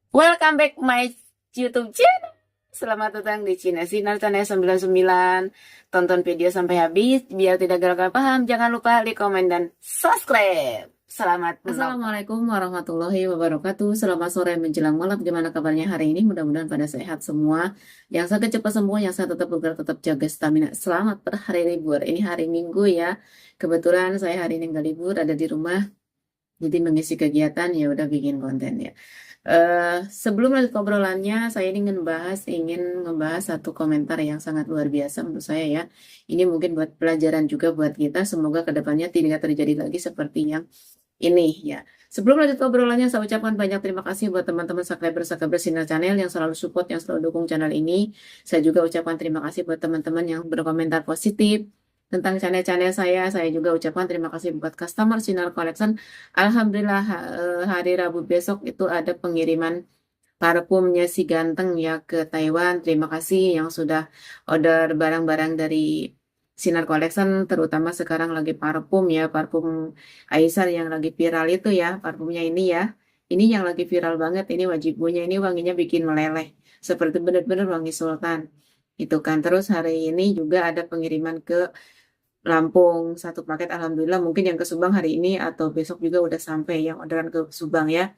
Welcome back my YouTube channel. Selamat datang di Cina Sinar Channel 99. Tonton video sampai habis biar tidak gagal paham. Jangan lupa like, komen, dan subscribe. Selamat menonton. Assalamualaikum warahmatullahi wabarakatuh. Selamat sore menjelang malam. Gimana kabarnya hari ini? Mudah-mudahan pada sehat semua. Yang sakit cepat sembuh, yang sehat tetap bugar, tetap jaga stamina. Selamat berhari libur. Ini hari Minggu ya. Kebetulan saya hari ini nggak libur, ada di rumah. Jadi mengisi kegiatan ya udah bikin konten ya. Sebelum lanjut obrolannya, saya ingin ngebahas satu komentar yang sangat luar biasa menurut saya ya. Ini mungkin buat pelajaran juga buat kita. Semoga kedepannya tidak terjadi lagi seperti yang ini ya. Sebelum lanjut obrolannya, saya ucapkan banyak terima kasih buat teman-teman subscriber Sinar Channel yang selalu support, yang selalu dukung channel ini. Saya juga ucapkan terima kasih buat teman-teman yang berkomentar positif tentang channel-channel saya. Saya juga ucapkan terima kasih buat customer Sinar Collection. Alhamdulillah hari Rabu besok itu ada pengiriman parfumnya si ganteng ya ke Taiwan. Terima kasih yang sudah order barang-barang dari Sinar Collection, terutama sekarang lagi parfum ya, parfum Aisar yang lagi viral itu ya, parfumnya ini ya. Ini yang lagi viral banget, ini Wajibunya, ini wanginya bikin meleleh. Seperti benar-benar wangi sultan. Itu kan. Terus hari ini juga ada pengiriman ke Lampung, satu paket. Alhamdulillah, mungkin yang ke Subang hari ini atau besok juga udah sampai yang orderan ke Subang ya.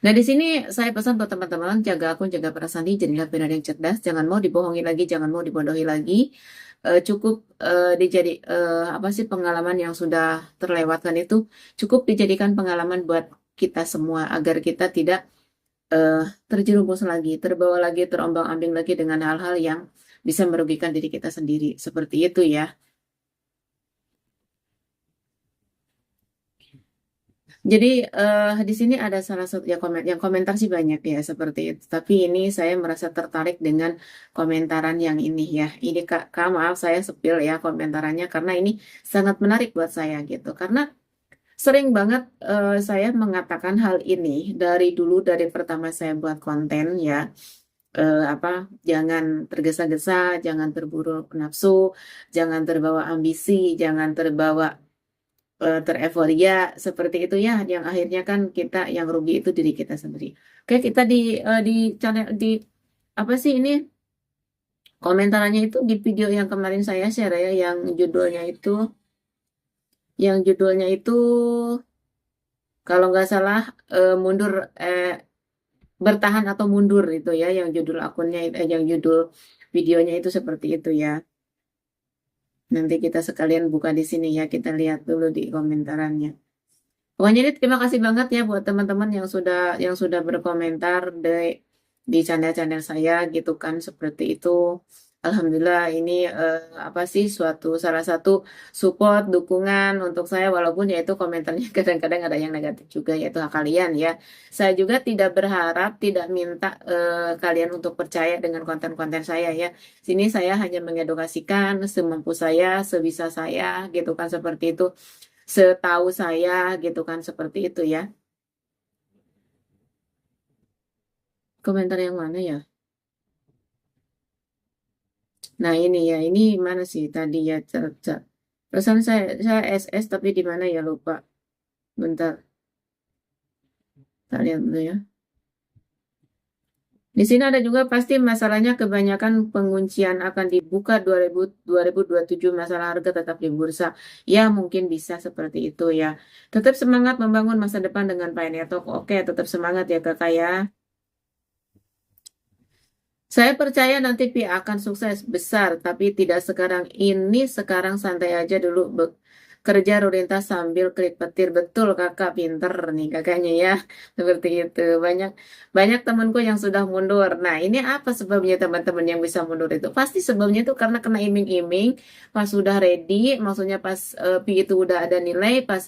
Nah, di sini saya pesan buat teman-teman, jaga akun, jaga perasaan diri, jadilah benar yang cerdas, jangan mau dibohongi lagi, jangan mau dibodohi lagi. Cukup apa sih pengalaman yang sudah terlewatkan itu cukup dijadikan pengalaman buat kita semua agar kita tidak eh, terjerumus lagi, terbawa lagi, terombang-ambing lagi dengan hal-hal yang bisa merugikan diri kita sendiri. Seperti itu ya. Jadi di sini ada salah satu ya yang komentar sih banyak ya seperti itu. Tapi ini saya merasa tertarik dengan komentaran yang ini ya. Ini Kak, maaf saya sepil ya komentarannya karena ini sangat menarik buat saya gitu. Karena sering banget saya mengatakan hal ini dari dulu dari pertama saya buat konten ya. Apa jangan tergesa-gesa, jangan terburu nafsu, jangan terbawa ambisi, jangan terbawa tereforia seperti itu ya yang akhirnya kan kita yang rugi itu diri kita sendiri. Oke, kita di channel di apa sih ini komentarannya itu di video yang kemarin saya share ya yang judulnya itu kalau nggak salah mundur bertahan atau mundur itu ya yang judul akunnya yang judul videonya itu seperti itu ya. Nanti kita sekalian buka di sini ya, kita lihat dulu di komentarannya. Pokoknya ini terima kasih banget ya buat teman-teman yang sudah berkomentar di channel-channel saya gitu kan seperti itu. Alhamdulillah ini apa sih salah satu support dukungan untuk saya walaupun yaitu komentarnya kadang-kadang ada yang negatif juga yaitu hak kalian ya. Saya juga tidak berharap tidak minta kalian untuk percaya dengan konten-konten saya ya. Sini saya hanya mengedukasikan semampu saya, sebisa saya gitu kan seperti itu. Setahu saya gitu kan seperti itu ya. Komentar yang mana ya? Nah ini ya, ini mana sih tadi ya? Pesan saya SS tapi di mana ya lupa. Bentar, kita lihat dulu ya. Di sini ada juga pasti masalahnya kebanyakan penguncian akan dibuka 2027 masalah harga tetap di bursa. Ya mungkin bisa seperti itu ya. Tetap semangat membangun masa depan dengan Pioneer Talk. Oke, tetap semangat ya kakak ya. Saya percaya nanti Pi akan sukses besar, tapi tidak sekarang ini. Sekarang santai aja dulu kerja rutinitas sambil klik petir. Betul kakak, pinter nih kakaknya ya. Seperti itu. Banyak banyak temanku yang sudah mundur. Nah ini apa sebabnya teman-teman yang bisa mundur itu? Pasti sebabnya itu karena kena iming-iming. Pas sudah ready, maksudnya pas Pi itu udah ada nilai, pas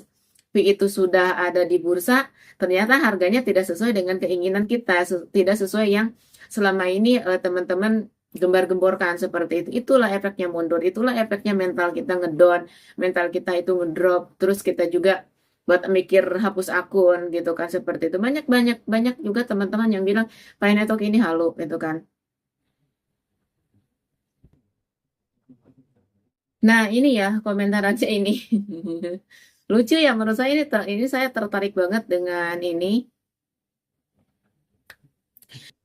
Pi itu sudah ada di bursa, ternyata harganya tidak sesuai dengan keinginan kita, tidak sesuai yang selama ini teman-teman gembar-gemborkan seperti itu. Itulah efeknya mundur, itulah efeknya mental kita ngedown, mental kita itu ngedrop, terus kita juga buat mikir hapus akun gitu kan seperti itu. Banyak banyak banyak juga teman-teman yang bilang Pi Network ini halu gitu kan. Nah, ini ya komentar aja ini. Lucu ya menurut saya ini saya tertarik banget dengan ini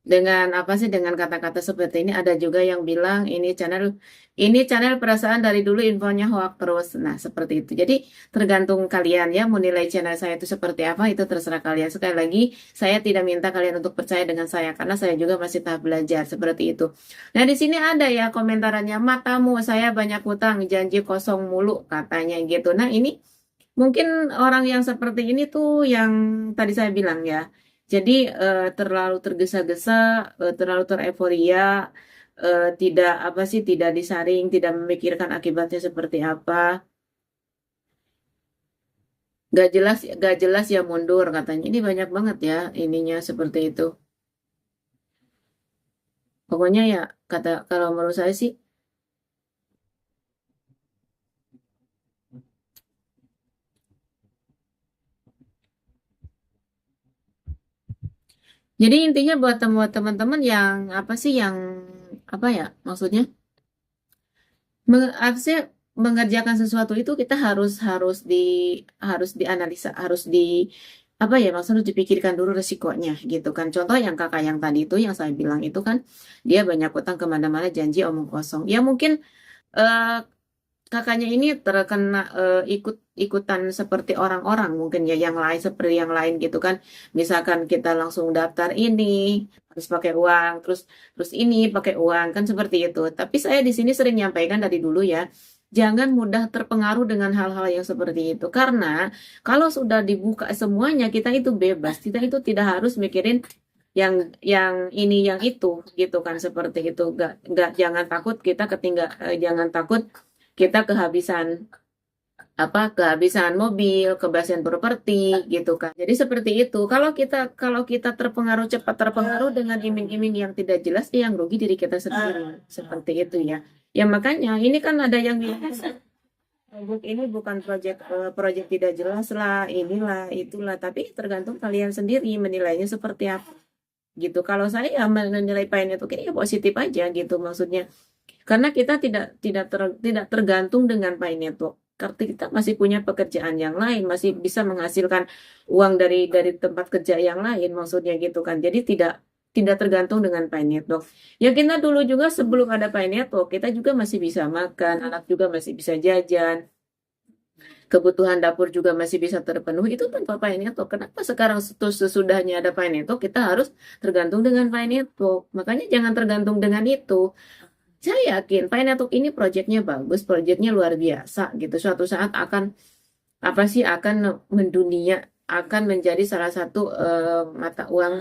dengan apa sih, dengan kata-kata seperti ini. Ada juga yang bilang ini channel perasaan dari dulu infonya hoax terus. Nah, seperti itu. Jadi tergantung kalian ya mau nilai channel saya itu seperti apa, itu terserah kalian. Sekali lagi saya tidak minta kalian untuk percaya dengan saya karena saya juga masih tahap belajar seperti itu. Nah, di sini ada ya komentarannya, matamu saya banyak hutang janji kosong mulu katanya gitu. Nah, ini mungkin orang yang seperti ini tuh yang tadi saya bilang ya. Jadi terlalu tergesa-gesa, terlalu tereforia, tidak apa sih, tidak disaring, tidak memikirkan akibatnya seperti apa. Gak jelas ya mundur katanya. Ini banyak banget ya ininya seperti itu. Pokoknya ya kata kalau menurut saya sih. Jadi intinya buat teman-teman yang apa sih yang apa ya maksudnya? Apa sih, mengerjakan sesuatu itu kita harus dianalisa, harus di apa ya maksudnya, harus dipikirkan dulu resikonya gitu kan. Contoh yang kakak yang tadi itu yang saya bilang itu kan dia banyak utang kemana-mana janji omong kosong. Ya mungkin eh, kakaknya ini terkena ikut-ikutan seperti orang-orang mungkin ya yang lain, seperti yang lain gitu kan. Misalkan kita langsung daftar ini harus pakai uang, terus terus ini pakai uang kan seperti itu. Tapi saya di sini sering nyampaikan dari dulu ya, jangan mudah terpengaruh dengan hal-hal yang seperti itu karena kalau sudah dibuka semuanya kita itu bebas, kita itu tidak harus mikirin yang ini yang itu gitu kan, seperti itu. Nggak jangan takut kita jangan takut kita kehabisan mobil, kehabisan properti gitu kan. Jadi seperti itu. Kalau kita cepat terpengaruh dengan iming-iming yang tidak jelas, yang rugi diri kita sendiri. Seperti itu ya. Ya makanya ini kan ada yang bilang ini bukan proyek tidak jelas lah, inilah itulah, tapi tergantung kalian sendiri menilainya seperti apa gitu. Kalau saya ya menilai Pine Network ini ya positif aja gitu maksudnya. Karena kita tidak tergantung dengan Pine Network. Karena kita masih punya pekerjaan yang lain, masih bisa menghasilkan uang dari tempat kerja yang lain maksudnya gitu kan. Jadi tidak tergantung dengan Pine Network. Ya kita dulu juga sebelum ada Pine Network, kita juga masih bisa makan, anak juga masih bisa jajan, kebutuhan dapur juga masih bisa terpenuhi itu tanpa Pine Network. Kenapa sekarang sesudahnya ada Pine Network kita harus tergantung dengan Pine Network? Makanya jangan tergantung dengan itu. Saya yakin Pine Network ini proyeknya bagus, proyeknya luar biasa gitu. Suatu saat akan mendunia, akan menjadi salah satu mata uang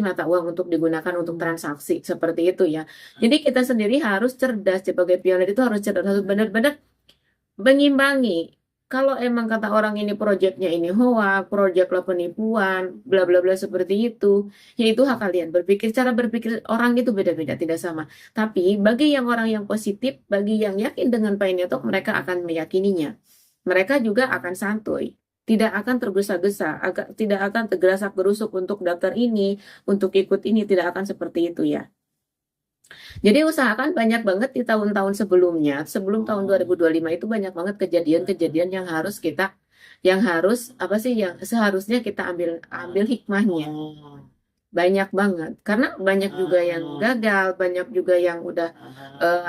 mata uang untuk digunakan untuk transaksi seperti itu ya. Jadi kita sendiri harus cerdas, sebagai pionir itu harus cerdas, harus benar-benar mengimbangi. Kalau emang kata orang ini proyeknya ini hoax, proyeklah penipuan, bla bla bla seperti itu, yaitu hak kalian berpikir. Cara berpikir orang itu beda-beda, tidak sama. Tapi bagi yang orang yang positif, bagi yang yakin dengan Painetok, mereka akan meyakininya. Mereka juga akan santuy, tidak akan tergesa-gesa, tidak akan tergerasak gerusuk untuk daftar ini, untuk ikut ini, tidak akan seperti itu ya. Jadi usahakan banyak banget di tahun-tahun sebelumnya, sebelum tahun 2025 itu banyak banget kejadian-kejadian yang harus apa sih, yang seharusnya kita ambil ambil hikmahnya. Banyak banget. Karena banyak juga yang gagal, banyak juga yang udah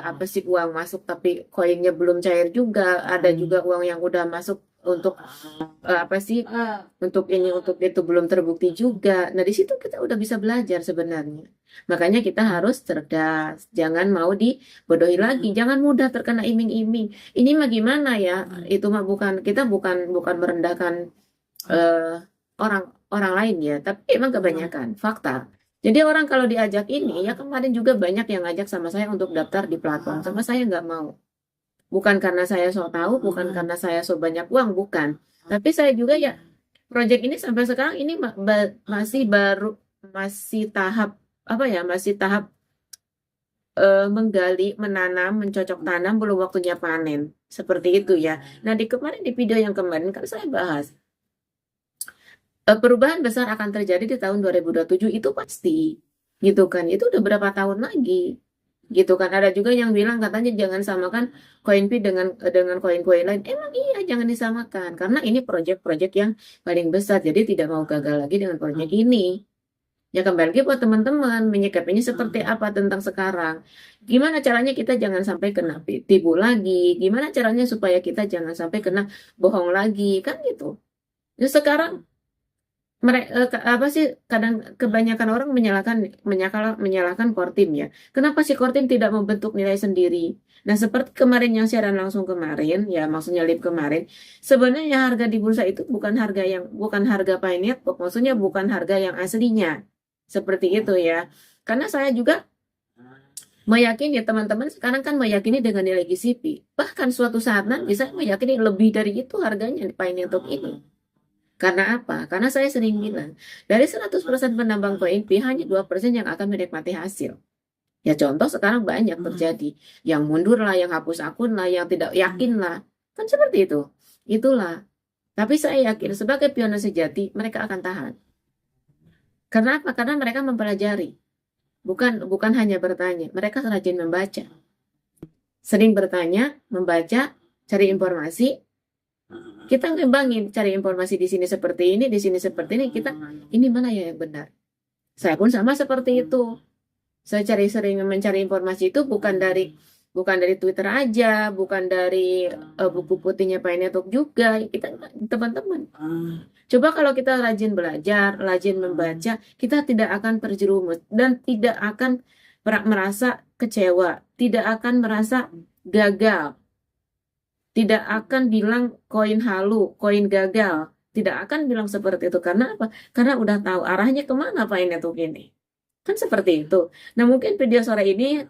apa sih, uang masuk tapi koinnya belum cair juga, ada juga uang yang udah masuk untuk apa sih, untuk itu belum terbukti juga. Nah, di situ kita udah bisa belajar sebenarnya. Makanya kita harus cerdas, jangan mau dibodohi lagi, jangan mudah terkena iming-iming. Ini mah gimana ya? Itu mah kita bukan bukan merendahkan eh, orang orang lain ya, tapi emang kebanyakan fakta. Jadi orang kalau diajak ini, ya kemarin juga banyak yang ngajak sama saya untuk daftar di platform, sama saya nggak mau. Bukan karena saya so tahu, bukan karena saya so banyak uang, bukan. Tapi saya juga ya, proyek ini sampai sekarang ini masih tahap apa ya, masih tahap menggali, menanam, mencocok tanam, belum waktunya panen. Seperti itu ya. Nah, di video yang kemarin kan saya bahas perubahan besar akan terjadi di tahun 2027 itu pasti. Gitu kan. Itu udah berapa tahun lagi? Gitu kan. Ada juga yang bilang katanya jangan samakan CoinP dengan koin-koin lain. Emang iya, jangan disamakan karena ini proyek-proyek yang paling besar. Jadi tidak mau gagal lagi dengan proyek ini. Ya kembali lagi buat teman-teman menyikapinya seperti apa tentang sekarang. Gimana caranya kita jangan sampai kena tipu lagi? Gimana caranya supaya kita jangan sampai kena bohong lagi? Kan gitu. Ya sekarang mereka apa sih kadang kebanyakan orang menyalahkan Kortim ya. Kenapa sih Kortim tidak membentuk nilai sendiri? Nah, seperti kemarin yang siaran langsung kemarin, ya maksudnya live kemarin, sebenarnya harga di bursa itu bukan harga Pi Network, maksudnya bukan harga yang aslinya. Seperti itu ya. Karena saya juga meyakini teman-teman sekarang kan meyakini dengan nilai GCP. Bahkan suatu saat nanti saya meyakini lebih dari itu harganya di Pi Network ini. Karena apa? Karena saya sering bilang, dari 100% penambang koin P hanya 2% yang akan menikmati hasil. Ya contoh sekarang banyak terjadi. Yang mundur lah, yang hapus akun lah, yang tidak yakin lah. Kan seperti itu. Itulah. Tapi saya yakin sebagai pionir sejati, mereka akan tahan. Karena apa? Karena mereka mempelajari. Bukan hanya bertanya. Mereka rajin membaca. Sering bertanya, membaca, cari informasi, kita ngembangin, cari informasi di sini seperti ini, di sini seperti ini, kita ini mana ya yang benar. Saya pun sama seperti itu. Saya sering mencari informasi itu bukan dari Twitter aja, bukan dari buku putihnya Pak Network juga. Kita teman-teman. Coba kalau kita rajin belajar, rajin membaca, kita tidak akan terjerumus dan tidak akan merasa kecewa, tidak akan merasa gagal. Tidak akan bilang koin halu, koin gagal. Tidak akan bilang seperti itu. Karena apa? Karena udah tahu arahnya kemana Pak Network ini. Kan seperti itu. Nah mungkin video sore ini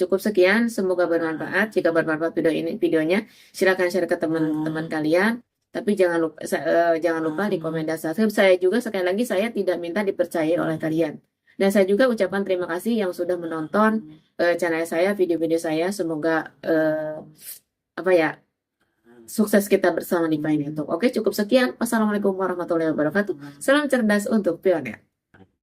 cukup sekian. Semoga bermanfaat. Jika bermanfaat videonya, silakan share ke teman-teman kalian. Tapi jangan lupa di komen dan subscribe. Saya juga sekali lagi saya tidak minta dipercayai oleh kalian. Dan saya juga ucapkan terima kasih yang sudah menonton channel saya, video-video saya. Semoga apa ya, sukses kita bersama di Pi Network. Oke, cukup sekian. Wassalamualaikum warahmatullahi wabarakatuh. Salam cerdas untuk pionir.